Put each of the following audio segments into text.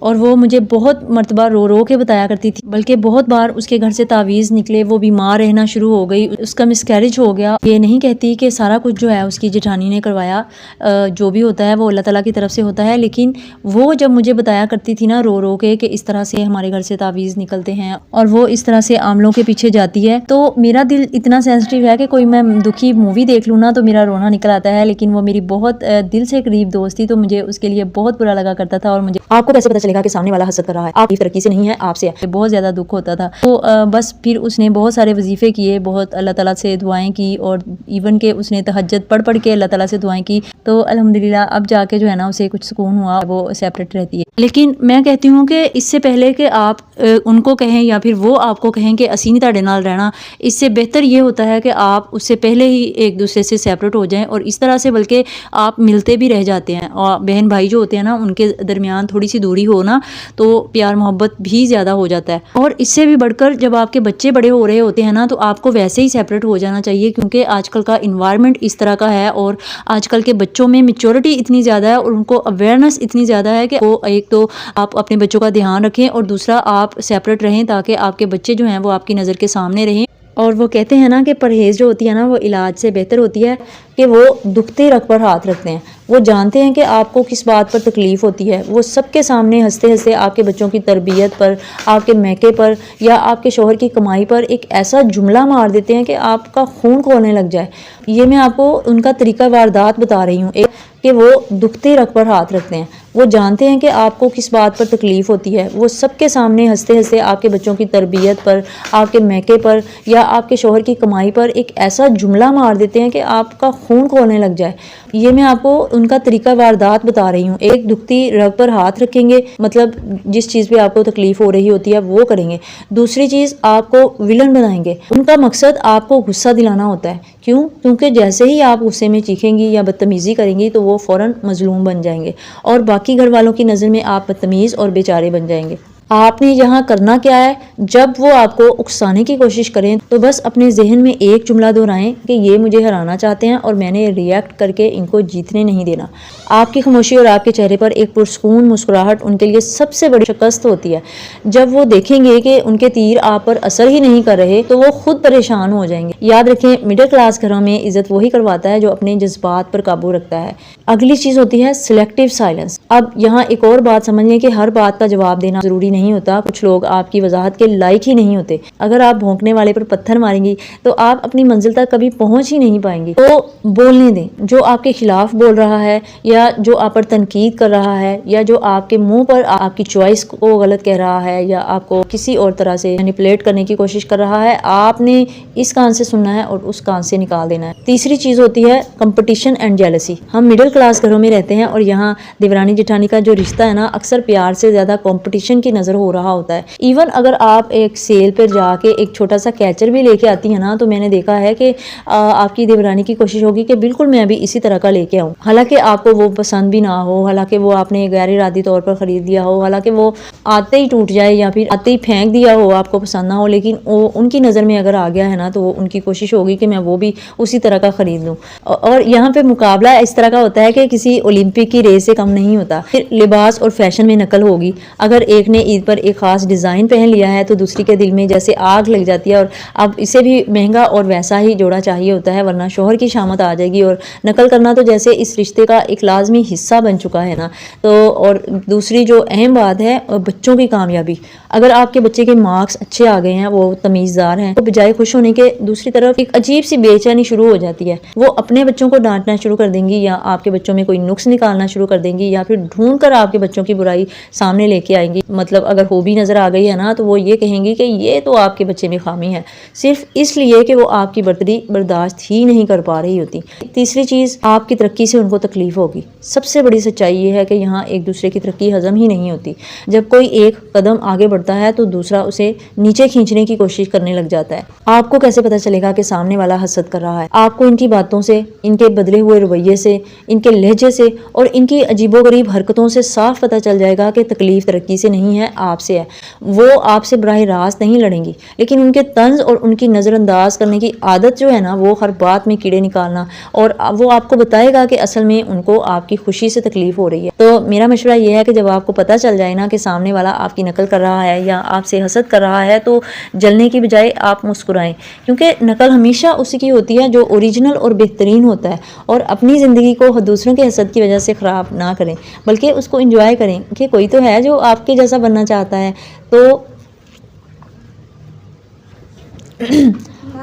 اور وہ مجھے بہت مرتبہ رو رو کے بتایا کرتی تھی، بلکہ بہت بار اس کے گھر سے تعویذ نکلے، وہ بیمار رہنا شروع ہو گئی، اس کا مسکیریج ہو گیا۔ یہ نہیں کہتی کہ سارا کچھ جو ہے اس کی جیٹھانی نے کروایا، جو بھی ہوتا ہے وہ اللہ تعالیٰ کی طرف سے ہوتا ہے، لیکن وہ جب مجھے بتایا کرتی تھی نا رو رو کے کہ اس طرح سے ہمارے گھر سے تعویذ نکلتے ہیں اور وہ اس طرح سے عاملوں کے پیچھے جاتی ہے، تو میرا دل اتنا سینسٹیو ہے کہ کوئی میں دکھی مووی دیکھ لوں نا تو میرا رونا نکل آتا ہے۔ لیکن وہ میری بہت دل سے قریب دوست تھی، تو مجھے اس کے لیے بہت برا لگا کرتا تھا، اور مجھے آپ کو کیسے پتا چلے گا کہ سامنے والا حسد کر رہا ہے، آپ کی ترقی سے نہیں ہے، آپ سے ہے، بہت زیادہ دکھ ہوتا تھا۔ تو بس پھر اس نے بہت سارے وظیفے کیے، بہت اللہ تعالیٰ سے دعائیں کی، اور ایون کہ اس نے تہجد پڑھ کے اللہ تعالیٰ سے دعائیں کی، تو الحمدللہ اب جا کے جو ہے نا اسے کچھ سکون ہوا، وہ سیپریٹ رہتی ہے۔ لیکن میں کہتی ہوں کہ اس سے پہلے کہ آپ ان کو کہیں یا پھر وہ آپ کو کہیں کہ اسی نہیں تہاڈے نال رہنا، اس سے بہتر یہ ہوتا ہے کہ آپ اس سے پہلے ہی ایک دوسرے سے سیپریٹ ہو جائیں، اور اس طرح سے بلکہ آپ ملتے بھی رہ جاتے ہیں، اور بہن بھائی جو ہوتے ہیں نا ان کے درمیان تھوڑی سی دوری ہو نا تو پیار محبت بھی زیادہ ہو جاتا ہے۔ اور اس سے بھی بڑھ کر جب آپ کے بچے بڑے ہو رہے ہوتے ہیں نا تو آپ کو ویسے ہی سیپریٹ ہو جانا چاہیے، کیونکہ آج کل کا انوائرمنٹ اس طرح کا ہے، اور آج کل کے بچوں میں میچورٹی اتنی زیادہ ہے اور ان کو اویئرنیس اتنی زیادہ ہے کہ وہ ایک تو آپ اپنے بچوں کا دھیان رکھیں، اور دوسرا آپ سیپریٹ رہیں تاکہ آپ کے بچے جو ہیں وہ آپ کی نظر کے سامنے رہیں۔ اور وہ کہتے ہیں نا کہ پرہیز جو ہوتی ہے نا وہ علاج سے بہتر ہوتی ہے، کہ وہ دکھتے رگ پر ہاتھ رکھتے ہیں، وہ جانتے ہیں کہ آپ کو کس بات پر تکلیف ہوتی ہے، وہ سب کے سامنے ہنستے ہنستے آپ کے بچوں کی تربیت پر، آپ کے میکے پر یا آپ کے شوہر کی کمائی پر ایک ایسا جملہ مار دیتے ہیں کہ آپ کا خون کھولنے لگ جائے۔ یہ میں آپ کو ان کا طریقہ واردات بتا رہی ہوں، کہ وہ دکھتے رگ پر ہاتھ رکھتے ہیں، وہ جانتے ہیں کہ آپ کو کس بات پر تکلیف ہوتی ہے، وہ سب کے سامنے ہنستے ہنستے آپ کے بچوں کی تربیت پر، آپ کے میکے پر یا آپ کے شوہر کی کمائی پر ایک ایسا جملہ مار دیتے ہیں کہ آپ کا خون کھولنے لگ جائے۔ یہ میں آپ کو ان کا طریقہ واردات بتا رہی ہوں۔ ایک دکھتی رگ پر ہاتھ رکھیں گے، مطلب جس چیز پہ آپ کو تکلیف ہو رہی ہوتی ہے وہ کریں گے۔ دوسری چیز، آپ کو ولن بنائیں گے، ان کا مقصد آپ کو غصہ دلانا ہوتا ہے۔ کیوں؟ کیونکہ جیسے ہی آپ غصے میں چیخیں گی یا بدتمیزی کریں گی تو وہ فوراً مظلوم بن جائیں گے، اور باقی گھر والوں کی نظر میں آپ بدتمیز اور بیچارے بن جائیں گے۔ آپ نے یہاں کرنا کیا ہے، جب وہ آپ کو اکسانے کی کوشش کریں تو بس اپنے ذہن میں ایک جملہ دہرائیں کہ یہ مجھے ہرانا چاہتے ہیں اور میں نے ریئیکٹ کر کے ان کو جیتنے نہیں دینا۔ آپ کی خاموشی اور آپ کے چہرے پر ایک پرسکون مسکراہٹ ان کے لیے سب سے بڑی شکست ہوتی ہے۔ جب وہ دیکھیں گے کہ ان کے تیر آپ پر اثر ہی نہیں کر رہے تو وہ خود پریشان ہو جائیں گے۔ یاد رکھیں، مڈل کلاس گھروں میں عزت وہی کرواتا ہے جو اپنے جذبات پر قابو رکھتا ہے۔ اگلی چیز ہوتی ہے سلیکٹیو سائلنس۔ اب یہاں ایک اور بات سمجھ لیں کہ ہر بات کا جواب دینا ضروری نہیں ہوتا، کچھ لوگ آپ کی وضاحت کے لائق ہی نہیں ہوتے۔ اگر آپ بھونکنے والے پر پتھر ماریں گی تو آپ اپنی منزل تک کبھی پہنچ ہی نہیں پائیں گی۔ تو بولنے دیں، جو آپ کے خلاف بول رہا ہے یا جو آپ پر تنقید کر رہا ہے یا جو آپ کے منہ پر آپ کی چوائس کو غلط کہہ رہا ہے یا آپ کو کسی اور طرح سے مینیپولیٹ کرنے کی کوشش کر رہا ہے، آپ نے اس کان سے سننا ہے اور اس کان سے نکال دینا ہے۔ تیسری چیز ہوتی ہے کمپٹیشن اینڈ جیلسی۔ ہم مڈل کلاس گھروں میں رہتے ہیں اور یہاں دیورانی جٹھانی کا جو رشتہ ہے نا اکثر پیار سے زیادہ کمپٹیشن کی نظر ہو رہا ہوتا ہے۔ ایون اگر آپ ایک سیل پر جا کے ایک چھوٹا سا کیچر بھی لے کے آتی ہیں نا تو میں نے دیکھا ہے کہ آپ کی دیورانی کی کوشش ہوگی کہ بالکل میں بھی اسی طرح کا لے کے آؤں، حالانکہ آپ کو وہ پسند بھی نہ ہو، حالانکہ وہ آپ نے غیر ارادی طور پر خرید لیا ہو، حالانکہ وہ آتے ہی ٹوٹ جائے یا پھر آتے ہی پھینک دیا ہو، آپ کو پسند نہ ہو، لیکن وہ ان کی نظر میں اگر آ گیا ہے نا تو ان کی کوشش ہوگی کہ میں وہ بھی اسی طرح کا خرید لوں۔ اور یہاں پہ مقابلہ اس طرح کا ہوتا ہے کہ کسی اولمپک کی ریس سے کم نہیں ہوتا۔ پھر لباس اور فیشن میں نقل ہوگی، اگر ایک نے عید پر ایک خاص ڈیزائن پہن لیا ہے تو دوسری کے دل میں جیسے آگ لگ جاتی ہے اور اب اسے بھی مہنگا اور ویسا ہی جوڑا چاہیے ہوتا ہے، ورنہ شوہر کی شامت آ جائے گی۔ اور نقل کرنا تو جیسے اس رشتے کا ایک لازمی حصہ بن چکا ہے نا۔ تو اور دوسری جو اہم بات ہے بچوں کی کامیابی، اگر آپ کے بچے کے مارکس اچھے آ گئے ہیں، وہ تمیزدار ہیں، تو بجائے خوش ہونے کے دوسری طرف ایک عجیب سی بے چینی شروع ہو جاتی ہے۔ وہ اپنے بچوں کو ڈانٹنا شروع کر دیں گی یا آپ کے بچوں میں کوئی نقص نکالنا شروع کر دیں گی یا پھر ڈھونڈ کر آپ کے بچوں کی برائی سامنے لے کے آئیں گی۔ مطلب اگر خوبی نظر آ گئی ہے نا تو وہ یہ کہیں گی کہ یہ تو آپ کے بچے میں خامی ہے، صرف اس لیے کہ وہ آپ کی برتری برداشت ہی نہیں کر پا رہی ہوتی۔ تیسری چیز، آپ کی ترقی سے ان کو تکلیف ہوگی۔ سب سے بڑی سچائی یہ ہے کہ یہاں ایک دوسرے کی ترقی ہضم ہی نہیں ہوتی۔ جب کوئی ایک قدم آگے بڑھتا ہے تو دوسرا اسے نیچے کھینچنے کی کوشش کرنے لگ جاتا ہے۔ آپ کو کیسے پتا چلے گا کہ سامنے والا حسد کر رہا ہے؟ آپ کو ان کی باتوں سے، ان کے بدلے ہوئے رویے سے، ان کے لہجے سے اور ان کی عجیب و غریب حرکتوں سے صاف پتہ چل جائے گا کہ تکلیف ترقی سے نہیں ہے، آپ سے ہے. وہ آپ سے براہ راست نہیں لڑیں گی، لیکن ان کے طنز اور ان کی نظر انداز کرنے کی عادت جو ہے نا، وہ ہر بات میں کیڑے نکالنا، اور وہ آپ کو بتائے گا کہ اصل میں ان کو آپ کی خوشی سے تکلیف ہو رہی ہے. تو میرا مشورہ یہ ہے کہ جب آپ کو پتہ چل جائے نا کہ سامنے والا آپ کی نقل کر رہا ہے یا آپ سے حسد کر رہا ہے، تو جلنے کی بجائے آپ مسکرائیں، کیونکہ نقل ہمیشہ اسی کی ہوتی ہے جو اوریجنل اور بہترین ہوتا ہے. اور اپنی زندگی کو دوسروں کے حسد کی وجہ سے خراب نہ کریں، بلکہ اس کو انجوائے کریں کہ کوئی تو ہے جو آپ کے جیسا بننا چاہتا ہے. تو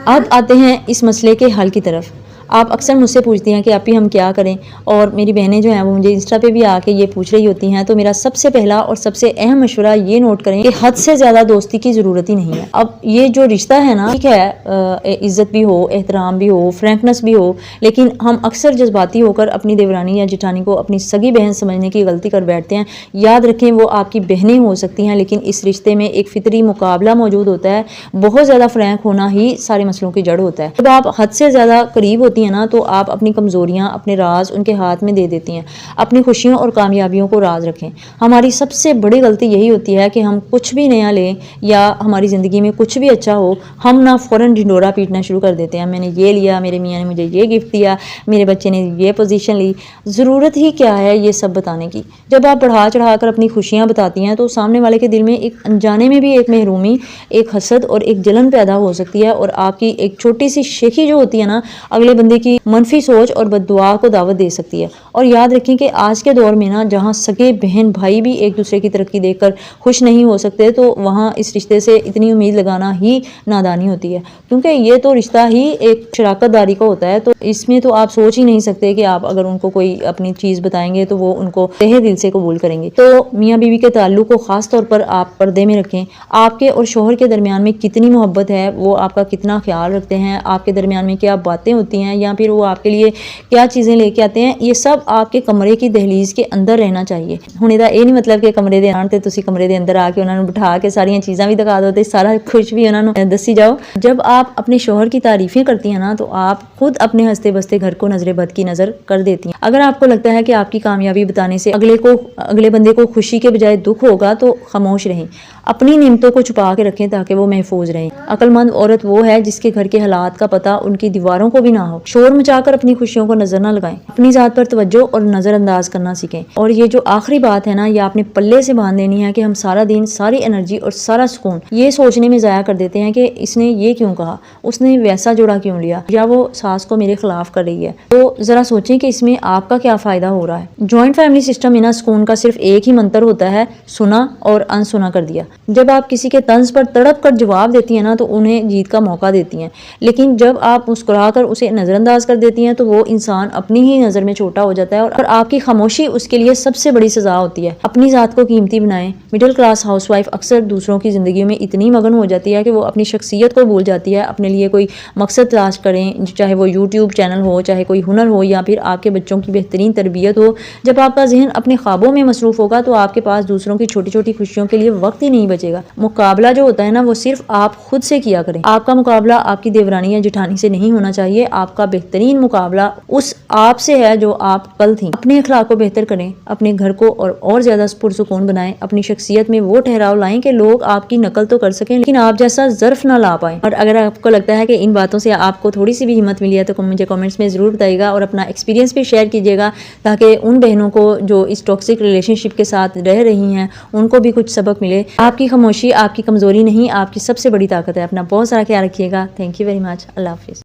اب آتے ہیں اس مسئلے کے حل کی طرف. آپ اکثر مجھ سے پوچھتی ہیں کہ آپی ہم کیا کریں، اور میری بہنیں جو ہیں وہ مجھے انسٹا پہ بھی آ کے یہ پوچھ رہی ہوتی ہیں. تو میرا سب سے پہلا اور سب سے اہم مشورہ یہ نوٹ کریں کہ حد سے زیادہ دوستی کی ضرورت ہی نہیں ہے. اب یہ جو رشتہ ہے نا، ٹھیک ہے، عزت بھی ہو، احترام بھی ہو، فرینکنس بھی ہو، لیکن ہم اکثر جذباتی ہو کر اپنی دیورانی یا جٹھانی کو اپنی سگی بہن سمجھنے کی غلطی کر بیٹھتے ہیں. یاد رکھیں وہ آپ کی بہنیں ہو سکتی ہیں، لیکن اس رشتے میں ایک فطری مقابلہ موجود ہوتا ہے. بہت زیادہ فرینک ہونا ہی سارے مسئلوں کی جڑ ہوتا ہے. جب آپ حد سے زیادہ قریب ہوتی ہیں نا، تو آپ اپنی کمزوریاں، اپنے راز ان کے ہاتھ میں دے دیتی ہیں. اپنی خوشیوں اور کامیابیوں کو راز رکھیں. ہماری سب سے بڑی غلطی یہی ہوتی ہے کہ ہم کچھ بھی نیا لیں یا ہماری زندگی میں کچھ بھی اچھا ہو، ہم نہ فوراً ڈھنڈورا پیٹنا شروع کر دیتے ہیں. میں نے یہ لیا، میرے میاں نے مجھے یہ گفٹ دیا، میرے بچے نے یہ پوزیشن لی. ضرورت ہی کیا ہے یہ سب بتانے کی؟ جب آپ بڑھا چڑھا کر اپنی خوشیاں بتاتی ہیں تو سامنے والے کے دل میں ایک انجانے میں بھی ایک محرومی، ایک حسد اور ایک جلن پیدا ہو سکتی ہے. اور آپ کی ایک چھوٹی سی شیخی جو ہوتی ہے نا، اگلے بندے کی منفی سوچ اور بد دعا کو دعوت دے سکتی ہے. اور یاد رکھیں کہ آج کے دور میں نا، جہاں سگے بہن بھائی بھی ایک دوسرے کی ترقی دیکھ کر خوش نہیں ہو سکتے، تو وہاں اس رشتے سے اتنی امید لگانا ہی نادانی ہوتی ہے. کیونکہ یہ تو رشتہ ہی ایک شراکت داری کا ہوتا ہے. تو اس میں تو آپ سوچ ہی نہیں سکتے کہ آپ اگر ان کو کوئی اپنی چیز بتائیں گے تو وہ ان کو تہہ دل سے قبول کریں گے. تو میاں بیوی کے تعلق کو خاص طور پر آپ پردے میں رکھیں. آپ کے اور شوہر کے درمیان میں کتنی محبت ہے، وہ آپ کا کتنا خیال رکھتے ہیں، آپ کے درمیان میں کیا باتیں ہوتی ہیں، یا پھر وہ آپ کے لیے کیا چیزیں لے کے آتے ہیں، یہ سب آپ کے کمرے کی دہلیز کے اندر رہنا چاہیے. ہن یہ نہیں مطلب کہ کمرے دے آن تے تسی کمرے دے اندر آ کے انہوں نے بٹھا کے ساری چیزاں بھی دکھا دو تے سارا کچھ بھی انہوں نے دسی جاؤ. جب آپ اپنے شوہر کی تعریفیں کرتی ہیں نا، تو آپ خود اپنے ہنستے بستے گھر کو نظر بد کی نظر کر دیتی ہیں. اگر آپ کو لگتا ہے کہ آپ کی کامیابی بتانے سے اگلے بندے کو خوشی کے بجائے دکھ ہوگا، تو خاموش رہیں. اپنی نعمتوں کو چھپا کے رکھیں تاکہ وہ محفوظ رہیں. عقل مند عورت وہ ہے جس کے گھر کے حالات کا پتہ ان کی دیواروں کو بھی نہ ہو. شور مچا کر اپنی خوشیوں کو نظر نہ لگائیں. اپنی ذات پر توجہ اور نظر انداز کرنا سیکھیں. اور یہ جو آخری بات ہے نا، یہ آپ نے پلے سے باندھ دینی ہے کہ ہم سارا دن ساری انرجی اور سارا سکون یہ سوچنے میں ضائع کر دیتے ہیں کہ اس نے یہ کیوں کہا، اس نے ویسا جوڑا کیوں لیا، یا وہ ساس کو میرے خلاف کر رہی ہے. تو ذرا سوچیں کہ اس میں آپ کا کیا فائدہ ہو رہا ہے. جوائنٹ فیملی سسٹم میں نا، سکون کا صرف ایک ہی منتر ہوتا ہے: سنا اور انسنا کر دیا. جب آپ کسی کے طنز پر تڑپ کر جواب دیتی ہیں نا، تو انہیں جیت کا موقع دیتی ہیں. لیکن جب آپ مسکرا کر اسے نظر انداز کر دیتی ہیں، تو وہ انسان اپنی ہی نظر میں چھوٹا ہو جاتا ہے، اور آپ کی خاموشی اس کے لیے سب سے بڑی سزا ہوتی ہے. اپنی ذات کو قیمتی بنائیں. مڈل کلاس ہاؤس وائف اکثر دوسروں کی زندگیوں میں اتنی مگن ہو جاتی ہے کہ وہ اپنی شخصیت کو بھول جاتی ہے. اپنے لیے کوئی مقصد تلاش کریں، چاہے وہ یوٹیوب چینل ہو، چاہے کوئی ہنر ہو، یا پھر آپ کے بچوں کی بہترین تربیت ہو. جب آپ کا ذہن اپنے خوابوں میں مصروف ہوگا، تو آپ کے پاس دوسروں کی چھوٹی چھوٹی خوشیوں کے لیے وقت ہی نہیں بچے گا. مقابلہ جو ہوتا ہے نا، وہ صرف آپ خود سے کیا کریں. آپ کا مقابلہ آپ کی دیورانی یا جٹھانی سے نہیں ہونا چاہیے. آپ کا بہترین مقابلہ اس آپ سے ہے جو آپ کل تھیں. اپنے اخلاق کو بہتر کریں. اپنے گھر کو اور زیادہ پرسکون بنائیں. اپنی شخصیت میں وہ ٹھہراؤ لائیں کہ لوگ آپ کی نقل تو کر سکیں، لیکن آپ جیسا ظرف نہ لا پائیں. اور اگر آپ کو لگتا ہے کہ ان باتوں سے آپ کو تھوڑی سی بھی ہمت ملی ہے، تو مجھے کامنٹس میں ضرور بتائیے گا، اور اپنا ایکسپیرینس بھی شیئر کیجیے گا، تاکہ ان بہنوں کو جو اس ٹاکسک ریلیشن شپ کے ساتھ رہ رہی ہیں ان کو بھی کچھ سبق ملے. آپ کی خاموشی آپ کی کمزوری نہیں، آپ کی سب سے بڑی طاقت ہے. اپنا بہت سارا خیال رکھیے گا. Thank you very much. اللہ حافظ.